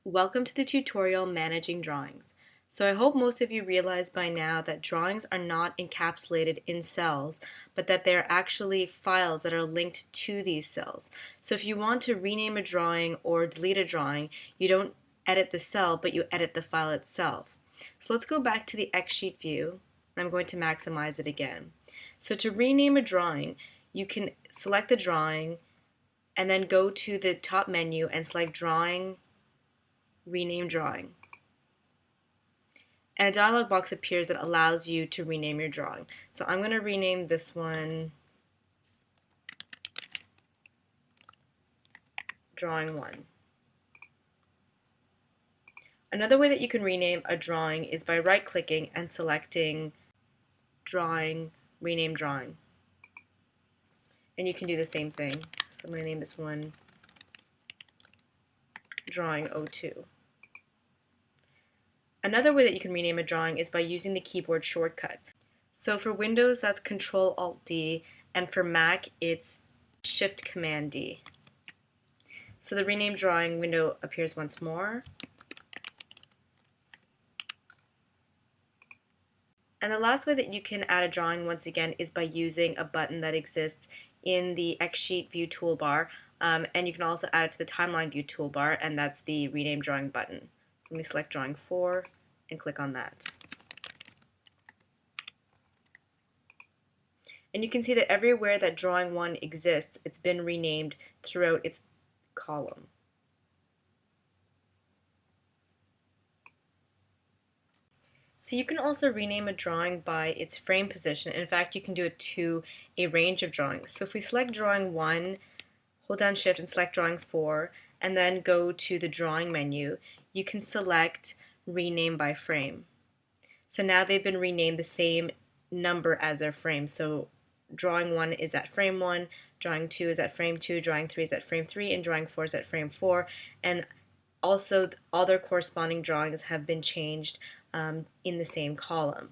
Welcome to the tutorial Managing Drawings. So I hope most of you realize by now that drawings are not encapsulated in cells, but that they're actually files that are linked to these cells. So if you want to rename a drawing or delete a drawing, you don't edit the cell, but you edit the file itself. So let's go back to the X sheet view. I'm going to maximize it again. So to rename a drawing, you can select the drawing and then go to the top menu and select Drawing, Rename Drawing. And a dialog box appears that allows you to rename your drawing. So I'm going to rename this one Drawing 1. Another way that you can rename a drawing is by right-clicking and selecting Drawing, Rename Drawing. And you can do the same thing. So I'm going to name this one Drawing 02. Another way that you can rename a drawing is by using the keyboard shortcut. So for Windows, that's Control-Alt-D, and for Mac, it's Shift-Command-D. So the Rename Drawing window appears once more. And the last way that you can add a drawing once again is by using a button that exists in the X sheet view toolbar, and you can also add it to the timeline view toolbar, and that's the Rename Drawing button. Let me select Drawing 4 and click on that. And you can see that everywhere that Drawing 1 exists, it's been renamed throughout its column. So you can also rename a drawing by its frame position. In fact, you can do it to a range of drawings. So if we select Drawing 1, hold down Shift and select Drawing 4, and then go to the Drawing menu, you can select Rename by Frame. So now they've been renamed the same number as their frame. So Drawing 1 is at Frame 1, Drawing 2 is at Frame 2, Drawing 3 is at Frame 3, and Drawing 4 is at Frame 4. And also all their corresponding drawings have been changed in the same column.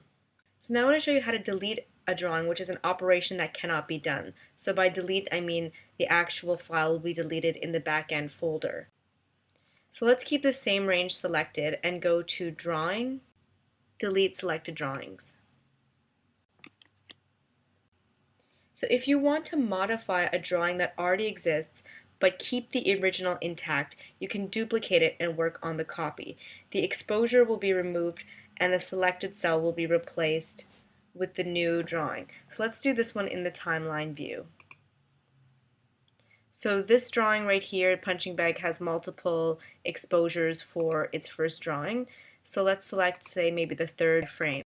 So now I want to show you how to delete a drawing, which is an operation that cannot be done. So by delete, I mean the actual file will be deleted in the backend folder. So let's keep the same range selected and go to Drawing, Delete Selected Drawings. So if you want to modify a drawing that already exists but keep the original intact, you can duplicate it and work on the copy. The exposure will be removed and the selected cell will be replaced with the new drawing. So let's do this one in the timeline view. So this drawing right here, Punching Bag, has multiple exposures for its first drawing. So let's select, say, maybe the third frame,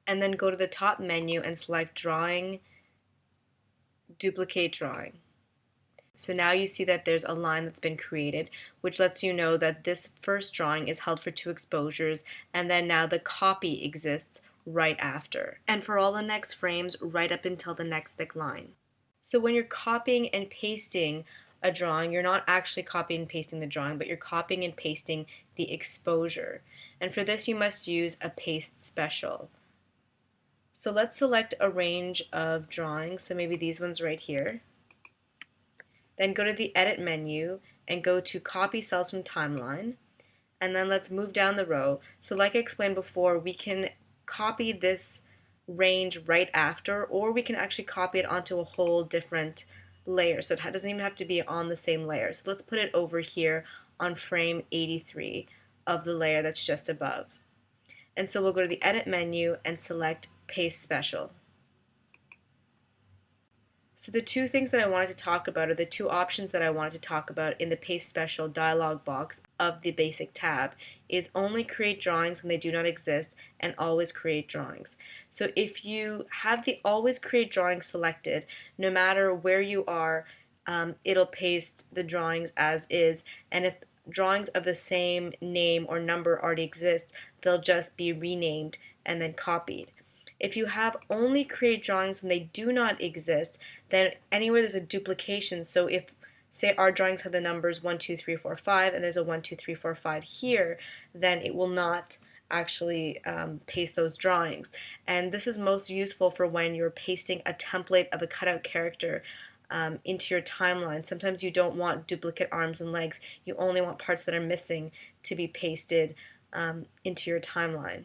and then go to the top menu and select Drawing, Duplicate Drawing. So now you see that there's a line that's been created, which lets you know that this first drawing is held for 2 exposures, and then now the copy exists right after. And for all the next frames, right up until the next thick line. So when you're copying and pasting a drawing, you're not actually copying and pasting the drawing, but you're copying and pasting the exposure. And for this, you must use a paste special. So let's select a range of drawings, so maybe these ones right here. Then go to the Edit menu and go to Copy Cells from Timeline. And then let's move down the row. So like I explained before, we can copy this range right after, or we can actually copy it onto a whole different layer. So it doesn't even have to be on the same layer. So let's put it over here on frame 83 of the layer that's just above. And so we'll go to the Edit menu and select Paste Special. So the two things that I wanted to talk about, or the two options that I wanted to talk about in the Paste Special dialog box of the Basic tab, is only create drawings when they do not exist and always create drawings. So if you have the always create drawings selected, no matter where you are, it'll paste the drawings as is, and if drawings of the same name or number already exist, they'll just be renamed and then copied. If you have only create drawings when they do not exist, then anywhere there's a duplication, so if, say, our drawings have the numbers 1, 2, 3, 4, 5, and there's a 1, 2, 3, 4, 5 here, then it will not actually paste those drawings. And this is most useful for when you're pasting a template of a cutout character into your timeline. Sometimes you don't want duplicate arms and legs. You only want parts that are missing to be pasted into your timeline.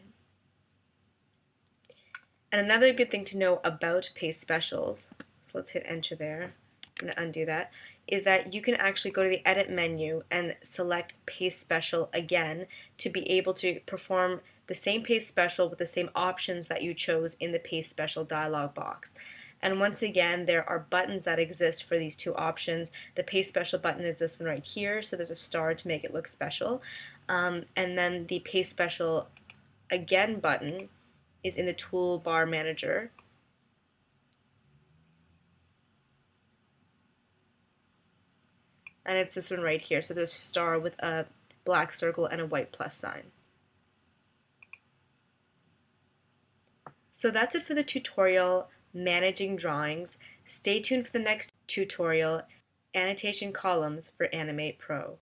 And another good thing to know about paste specials, so let's hit enter there, I'm going to undo that, is that you can actually go to the edit menu and select paste special again to be able to perform the same paste special with the same options that you chose in the paste special dialog box. And once again, there are buttons that exist for these two options. The paste special button is this one right here, so there's a star to make it look special. And then the paste special again button is in the toolbar manager. And it's this one right here, so there's a star with a black circle and a white plus sign. So that's it for the tutorial, managing drawings. Stay tuned for the next tutorial, annotation columns for Animate Pro.